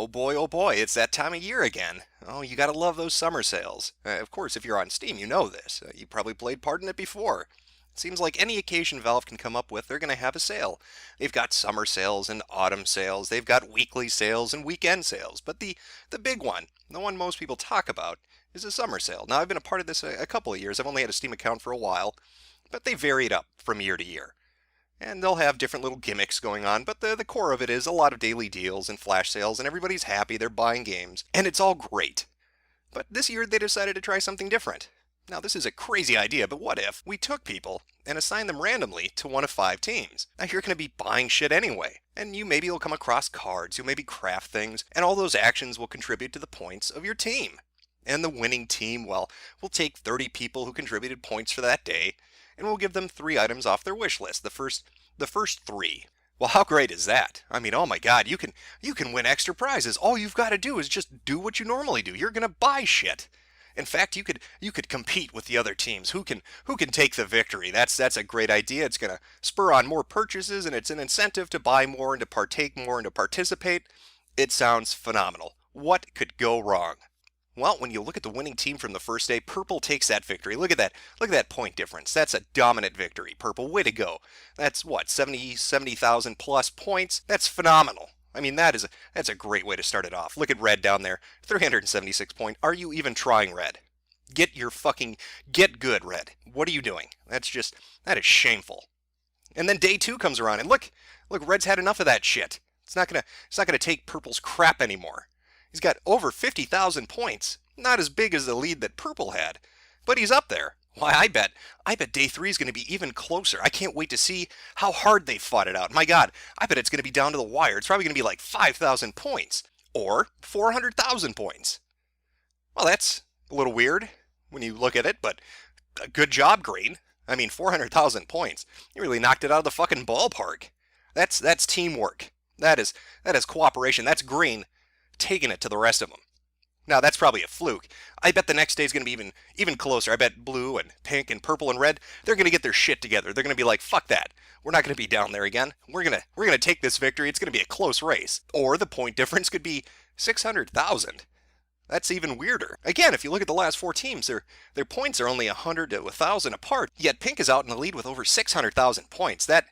oh boy, it's that time of year again. Oh, you gotta love those summer sales. Of course, if you're on Steam, you know this. You probably played part in it before. It seems like any occasion Valve can come up with, they're gonna have a sale. They've got summer sales and autumn sales. They've got weekly sales and weekend sales. But the big one, the one most people talk about, is a summer sale. Now, I've been a part of this a couple of years. I've only had a Steam account for a while, but they vary it up from year to year. And they'll have different little gimmicks going on, but the core of it is a lot of daily deals and flash sales, and everybody's happy, they're buying games, and it's all great. But this year they decided to try something different. Now, this is a crazy idea, but what if we took people and assigned them randomly to one of 5 teams? Now, you're going to be buying shit anyway, and you maybe will come across cards, you'll maybe craft things, and all those actions will contribute to the points of your team. And the winning team, well, we'll take 30 people who contributed points for that day, and we'll give them 3 items off their wish list, the first 3. Well, how great is that? I mean, oh my God, you can win extra prizes. All you've got to do is just do what you normally do. You're gonna buy shit. In fact, you could compete with the other teams. Who can take the victory? That's a great idea. It's gonna spur on more purchases, and it's an incentive to buy more and to partake more and to participate. It sounds phenomenal. What could go wrong? Well, when you look at the winning team from the first day, Purple takes that victory. Look at that. Look at that point difference. That's a dominant victory. Purple, way to go. That's what, 70,000 plus points? That's phenomenal. I mean, that's a great way to start it off. Look at Red down there. 376 point. Are you even trying, Red? Get good, Red. What are you doing? That is shameful. And then day 2 comes around, and look, Red's had enough of that shit. It's not gonna take Purple's crap anymore. He's got over 50,000 points. Not as big as the lead that Purple had, but he's up there. Why, I bet day 3 is going to be even closer. I can't wait to see how hard they fought it out. My God, I bet it's going to be down to the wire. It's probably going to be like 5,000 points or 400,000 points. Well, that's a little weird when you look at it, but good job, Green. I mean, 400,000 points. You really knocked it out of the fucking ballpark. That's teamwork. That is cooperation. That's Green taking it to the rest of them. Now, that's probably a fluke. I bet the next day is going to be even closer. I bet Blue and Pink and Purple and Red, they're going to get their shit together. They're going to be like, fuck that. We're not going to be down there again. We're going to take this victory. It's going to be a close race. Or the point difference could be 600,000. That's even weirder. Again, if you look at the last 4 teams, their points are only 100 to 1,000 apart. Yet Pink is out in the lead with over 600,000 points. That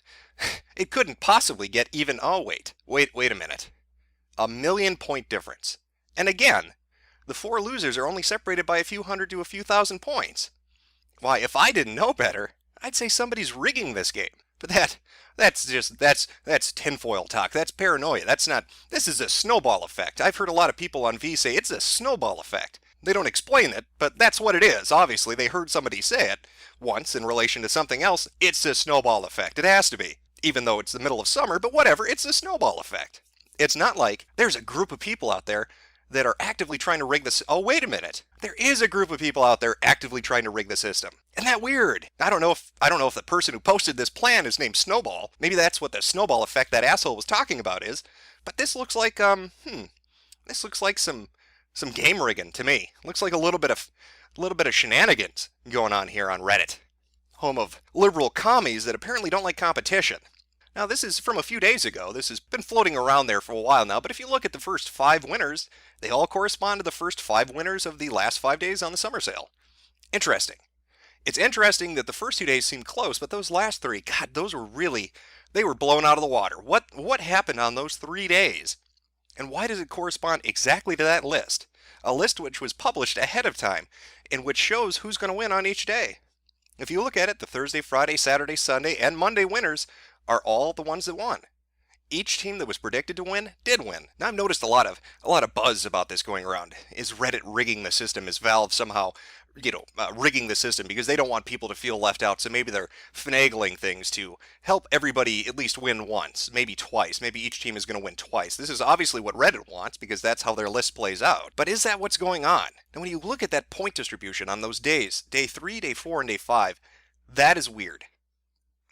it couldn't possibly get even. Oh, wait a minute. A 1,000,000 point difference. And again, the 4 losers are only separated by a few hundred to a few thousand points. Why, if I didn't know better, I'd say somebody's rigging this game. But that's tinfoil talk. That's paranoia. This is a snowball effect. I've heard a lot of people on V say it's a snowball effect. They don't explain it, but that's what it is. Obviously, they heard somebody say it once in relation to something else. It's a snowball effect. It has to be. Even though it's the middle of summer, but whatever, it's a snowball effect. It's not like there's a group of people out there that are actively trying to rig this. Oh, wait a minute. There is a group of people out there actively trying to rig the system. Isn't that weird? I don't know if the person who posted this plan is named Snowball. Maybe that's what the snowball effect that asshole was talking about is. But this looks like this looks like some game rigging to me. Looks like a little bit of shenanigans going on here on Reddit, home of liberal commies that apparently don't like competition. Now, this is from a few days ago. This has been floating around there for a while now, but if you look at the first 5 winners, they all correspond to the first 5 winners of the last 5 days on the summer sale. Interesting. It's interesting that the first 2 days seemed close, but those last 3, God, they were blown out of the water. What happened on those 3 days? And why does it correspond exactly to that list? A list which was published ahead of time, and which shows who's going to win on each day. If you look at it, the Thursday, Friday, Saturday, Sunday, and Monday winners are all the ones that won. Each team that was predicted to win did win. Now, I've noticed a lot of buzz about this going around. Is Reddit rigging the system? Is Valve somehow, rigging the system because they don't want people to feel left out? So maybe they're finagling things to help everybody at least win once, maybe twice. Maybe each team is going to win twice. This is obviously what Reddit wants because that's how their list plays out. But is that what's going on? And when you look at that point distribution on those days, day 3, day 4, and day 5, that is weird.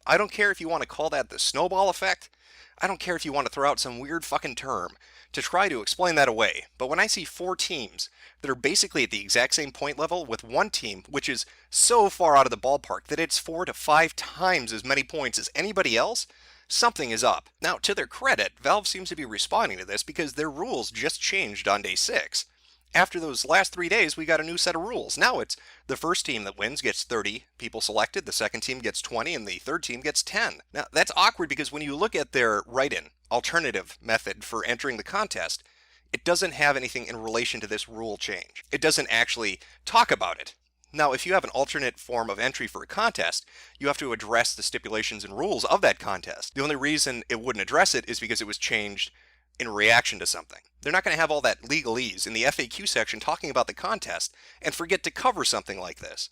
I don't care if you want to call that the snowball effect. I don't care if you want to throw out some weird fucking term to try to explain that away. But when I see 4 teams that are basically at the exact same point level with one team, which is so far out of the ballpark that it's 4 to 5 times as many points as anybody else, Something is up. Now, to their credit, Valve seems to be responding to this because their rules just changed on day 6. After those last 3 days, we got a new set of rules. Now it's the first team that wins gets 30 people selected, the second team gets 20, and the third team gets 10. Now, that's awkward because when you look at their write-in alternative method for entering the contest, it doesn't have anything in relation to this rule change. It doesn't actually talk about it. Now, if you have an alternate form of entry for a contest, you have to address the stipulations and rules of that contest. The only reason it wouldn't address it is because it was changed in reaction to something. They're not going to have all that legalese in the FAQ section talking about the contest and forget to cover something like this.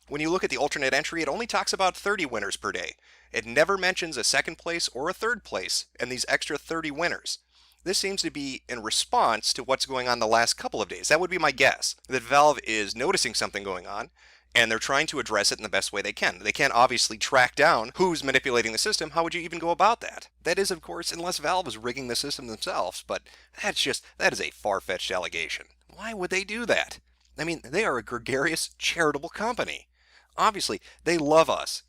When you look at the alternate entry, it only talks about 30 winners per day. It never mentions a second place or a third place and these extra 30 winners. This seems to be in response to what's going on the last couple of days. That would be my guess, that Valve is noticing something going on, and they're trying to address it in the best way they can. They can't obviously track down who's manipulating the system. How would you even go about that? That is, of course, unless Valve is rigging the system themselves, but that is a far-fetched allegation. Why would they do that? I mean, they are a gregarious, charitable company. Obviously, they love us,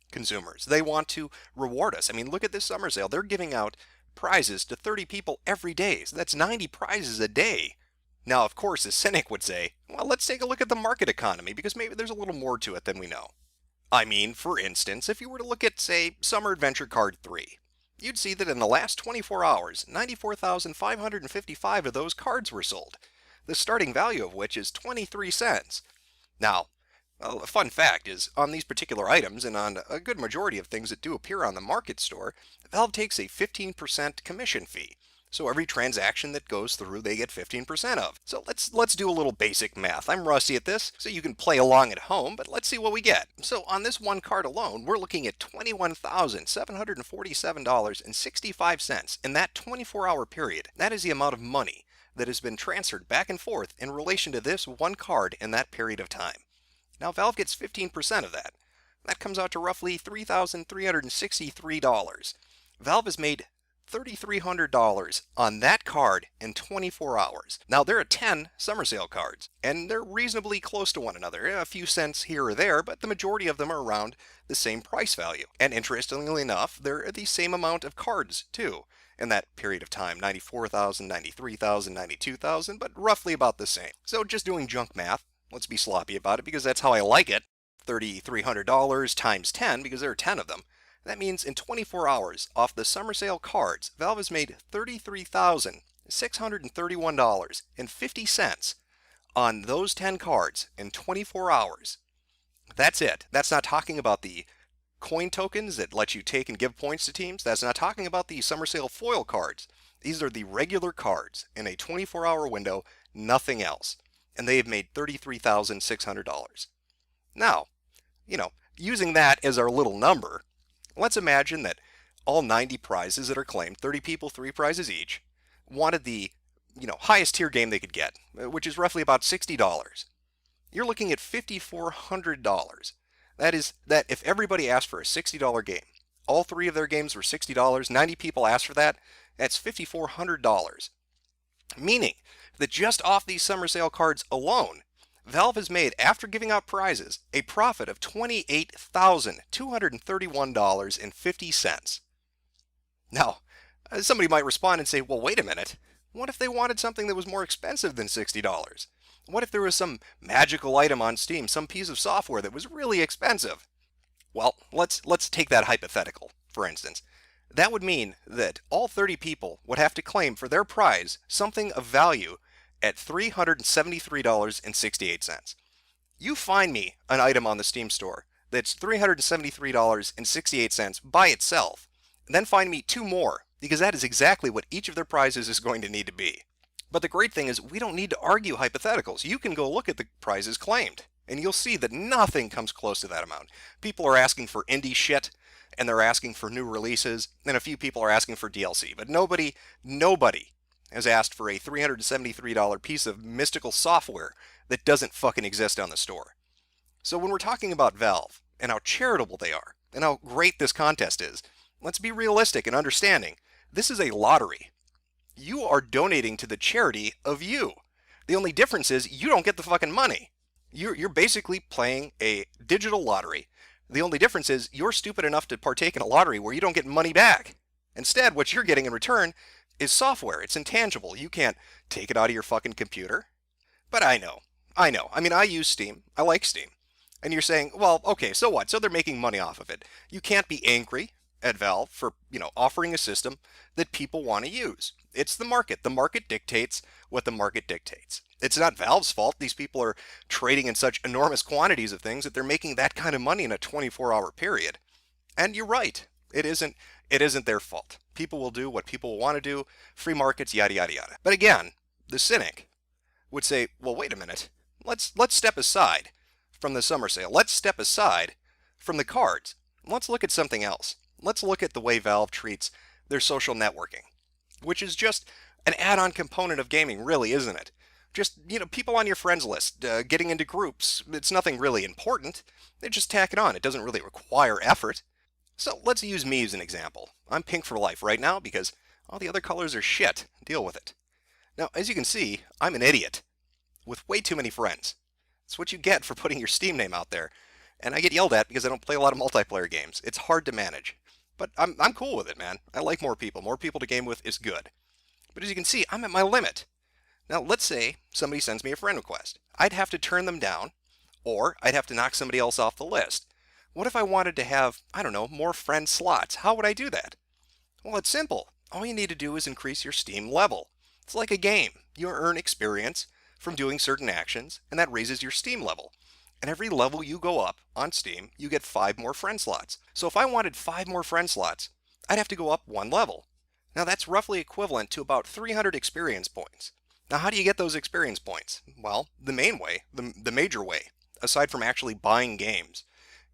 consumers. They want to reward us. I mean, look at this summer sale. They're giving out prizes to 30 people every day. So that's 90 prizes a day. Now, of course, a cynic would say, well, let's take a look at the market economy because maybe there's a little more to it than we know. I mean, for instance, if you were to look at, say, Summer Adventure Card 3, you'd see that in the last 24 hours, 94,555 of those cards were sold, the starting value of which is 23 cents. Now, a fun fact is, on these particular items, and on a good majority of things that do appear on the market store, Valve takes a 15% commission fee. So every transaction that goes through, they get 15% of. So let's do a little basic math. I'm rusty at this, so you can play along at home, but let's see what we get. So on this one card alone, we're looking at $21,747.65 in that 24-hour period. That is the amount of money that has been transferred back and forth in relation to this one card in that period of time. Now Valve gets 15% of that. That comes out to roughly $3,363. Valve has made $3,300 on that card in 24 hours. Now there are 10 summer sale cards, and they're reasonably close to one another, a few cents here or there, but the majority of them are around the same price value. And interestingly enough, they're the same amount of cards too in that period of time, 94,000, 93,000, 92,000, but roughly about the same. So just doing junk math, let's be sloppy about it because that's how I like it. $3,300 times 10, because there are 10 of them. That means in 24 hours, off the summer sale cards, Valve has made $33,631.50 on those 10 cards in 24 hours. That's it. That's not talking about the coin tokens that let you take and give points to teams. That's not talking about the summer sale foil cards. These are the regular cards in a 24-hour window, nothing else. And they have made $33,600. Now, using that as our little number, let's imagine that all 90 prizes that are claimed, 30 people, 3 prizes each, wanted the, highest tier game they could get, which is roughly about $60. You're looking at $5,400. That is, that if everybody asked for a $60 game, all 3 of their games were $60, 90 people asked for that, that's $5,400. Meaning that just off these summer sale cards alone, Valve has made, after giving out prizes, a profit of $28,231.50. Now, somebody might respond and say, well, wait a minute. What if they wanted something that was more expensive than $60? What if there was some magical item on Steam, some piece of software that was really expensive? Well, let's take that hypothetical, for instance. That would mean that all 30 people would have to claim for their prize something of value at $373.68. You find me an item on the Steam store that's $373.68 by itself, and then find me 2 more, because that is exactly what each of their prizes is going to need to be. But the great thing is we don't need to argue hypotheticals. You can go look at the prizes claimed, and you'll see that nothing comes close to that amount. People are asking for indie shit, and they're asking for new releases, and a few people are asking for DLC, but nobody has asked for a $373 piece of mystical software that doesn't fucking exist on the store. So when we're talking about Valve and how charitable they are and how great this contest is, let's be realistic and understanding. This is a lottery. You are donating to the charity of you. The only difference is you don't get the fucking money. You're basically playing a digital lottery. The only difference is you're stupid enough to partake in a lottery where you don't get money back. Instead, what you're getting in return is software. It's intangible. You can't take it out of your fucking computer. But I know. I know. I mean, I use Steam. I like Steam. And you're saying, well, okay, so what? So they're making money off of it. You can't be angry at Valve for, offering a system that people want to use. It's the market. The market dictates what the market dictates. It's not Valve's fault. These people are trading in such enormous quantities of things that they're making that kind of money in a 24-hour period. And you're right. It isn't their fault. People will do what people want to do. Free markets, yada yada yada. But again, the cynic would say, well, wait a minute. Let's step aside from the summer sale. Let's step aside from the cards. Let's look at something else. Let's look at the way Valve treats their social networking, which is just an add-on component of gaming, really, isn't it? Just, people on your friends list, getting into groups. It's nothing really important. They just tack it on. It doesn't really require effort. So let's use me as an example. I'm pink for life right now because all the other colors are shit. Deal with it. Now, as you can see, I'm an idiot with way too many friends. It's what you get for putting your Steam name out there. And I get yelled at because I don't play a lot of multiplayer games. It's hard to manage. But I'm cool with it, man. I like more people. More people to game with is good. But as you can see, I'm at my limit. Now, let's say somebody sends me a friend request. I'd have to turn them down, or I'd have to knock somebody else off the list. What if I wanted to have, I don't know, more friend slots? How would I do that? Well, it's simple. All you need to do is increase your Steam level. It's like a game. You earn experience from doing certain actions, and that raises your Steam level. And every level you go up on Steam, you get 5 more friend slots. So if I wanted 5 more friend slots, I'd have to go up 1 level. Now that's roughly equivalent to about 300 experience points. Now how do you get those experience points? Well, the main way, the major way, aside from actually buying games,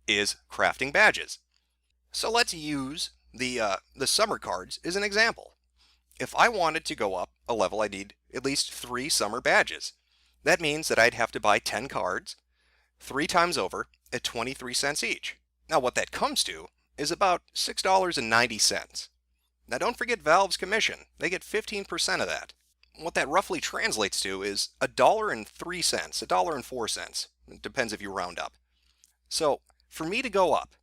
is crafting badges. So let's use the summer cards as an example. If I wanted to go up a level, I need at least 3 summer badges. That means that I'd have to buy 10 cards 3 times over at 23 cents each. Now what that comes to is about $6.90. Now don't forget Valve's commission. They get 15% of that. What that roughly translates to is $1.03, $1.04. It depends if you round up. So for me to go up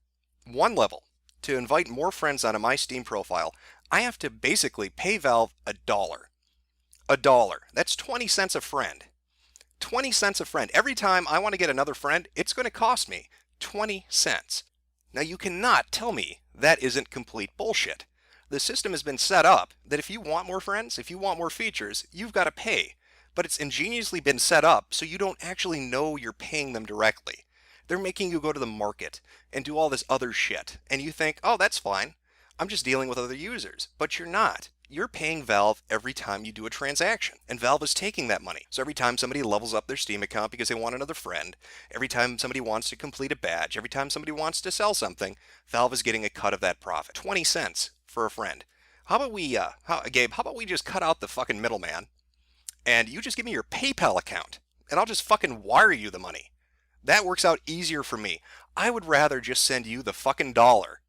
1 level to invite more friends onto my Steam profile, I have to basically pay Valve $1. $1. That's 20 cents a friend. 20 cents a friend. Every time I want to get another friend, it's going to cost me 20 cents. Now you cannot tell me that isn't complete bullshit. The system has been set up that if you want more friends, if you want more features, you've got to pay. But it's ingeniously been set up so you don't actually know you're paying them directly. They're making you go to the market and do all this other shit. And you think, oh, that's fine. I'm just dealing with other users. But you're not. You're paying Valve every time you do a transaction. And Valve is taking that money. So every time somebody levels up their Steam account because they want another friend, every time somebody wants to complete a badge, every time somebody wants to sell something, Valve is getting a cut of that profit. 20 cents for a friend. How about we, Gabe, how about we just cut out the fucking middleman and you just give me your PayPal account and I'll just fucking wire you the money. That works out easier for me. I would rather just send you the fucking dollar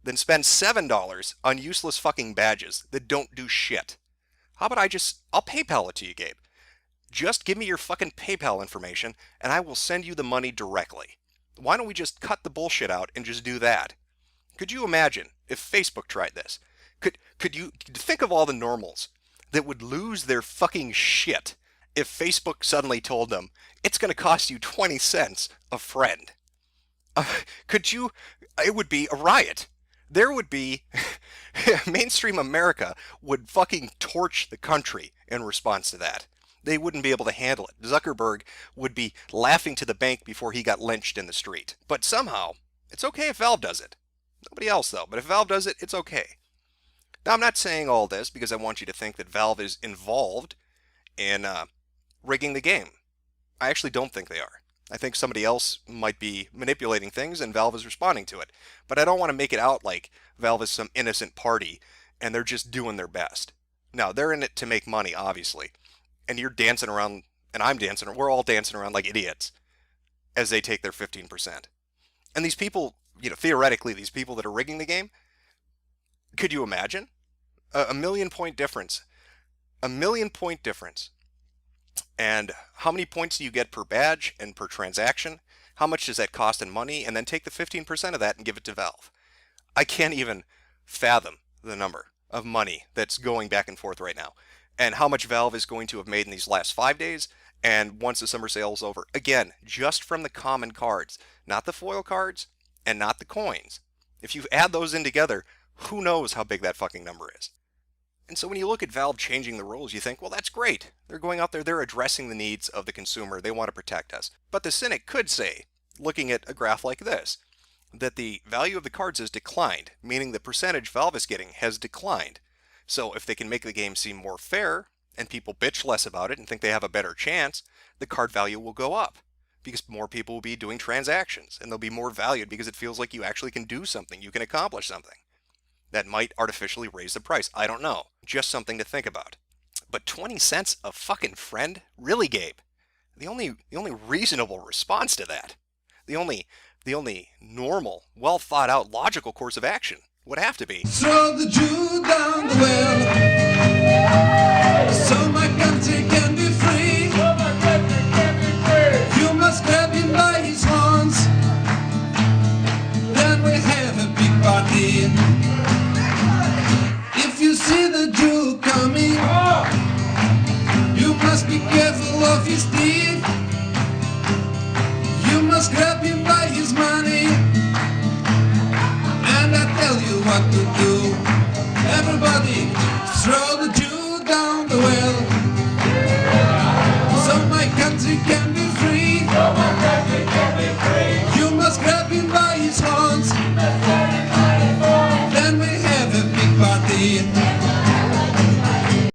than spend $7 on useless fucking badges that don't do shit. How about I'll PayPal it to you, Gabe. Just give me your fucking PayPal information and I will send you the money directly. Why don't we just cut the bullshit out and just do that? Could you imagine if Facebook tried this? Could you think of all the normals that would lose their fucking shit if Facebook suddenly told them it's going to cost you 20 cents a friend? It would be a riot. There would be, mainstream America would fucking torch the country in response to that. They wouldn't be able to handle it. Zuckerberg would be laughing to the bank before he got lynched in the street. But somehow, it's okay if Valve does it. Nobody else though, but if Valve does it, it's okay. Now I'm not saying all this because I want you to think that Valve is involved in rigging the game. I actually don't think they are. I think somebody else might be manipulating things and Valve is responding to it. But I don't want to make it out like Valve is some innocent party and they're just doing their best. Now, they're in it to make money, obviously. And you're dancing around, and I'm dancing, we're all dancing around like idiots as they take their 15%. And these people, theoretically, these people that are rigging the game, could you imagine? A 1,000,000 point difference. A 1,000,000 point difference. And how many points do you get per badge and per transaction? How much does that cost in money? And then take the 15% of that and give it to Valve. I can't even fathom the number of money that's going back and forth right now, and how much Valve is going to have made in these last 5 days, and once the summer sale is over. Again, just from the common cards, not the foil cards, and not the coins. If you add those in together, who knows how big that fucking number is. And so when you look at Valve changing the rules, you think, well, that's great. They're going out there, they're addressing the needs of the consumer, they want to protect us. But the cynic could say, looking at a graph like this, that the value of the cards has declined, meaning the percentage Valve is getting has declined. So if they can make the game seem more fair, and people bitch less about it and think they have a better chance, the card value will go up. Because more people will be doing transactions, and they'll be more valued because it feels like you actually can do something, you can accomplish something. That might artificially raise the price. I don't know. Just something to think about. But 20 cents a fucking friend? Really, Gabe? The only reasonable response to that, the only normal, well thought out, logical course of action would have to be throw the Jew down the well, so my country can be free. You must grab him by his horns, then we have a big party. If you see the Jew coming, you must be careful of his teeth. You must grab him by his money, and I tell you what to do. Everybody, throw the Jew down the well, so my country can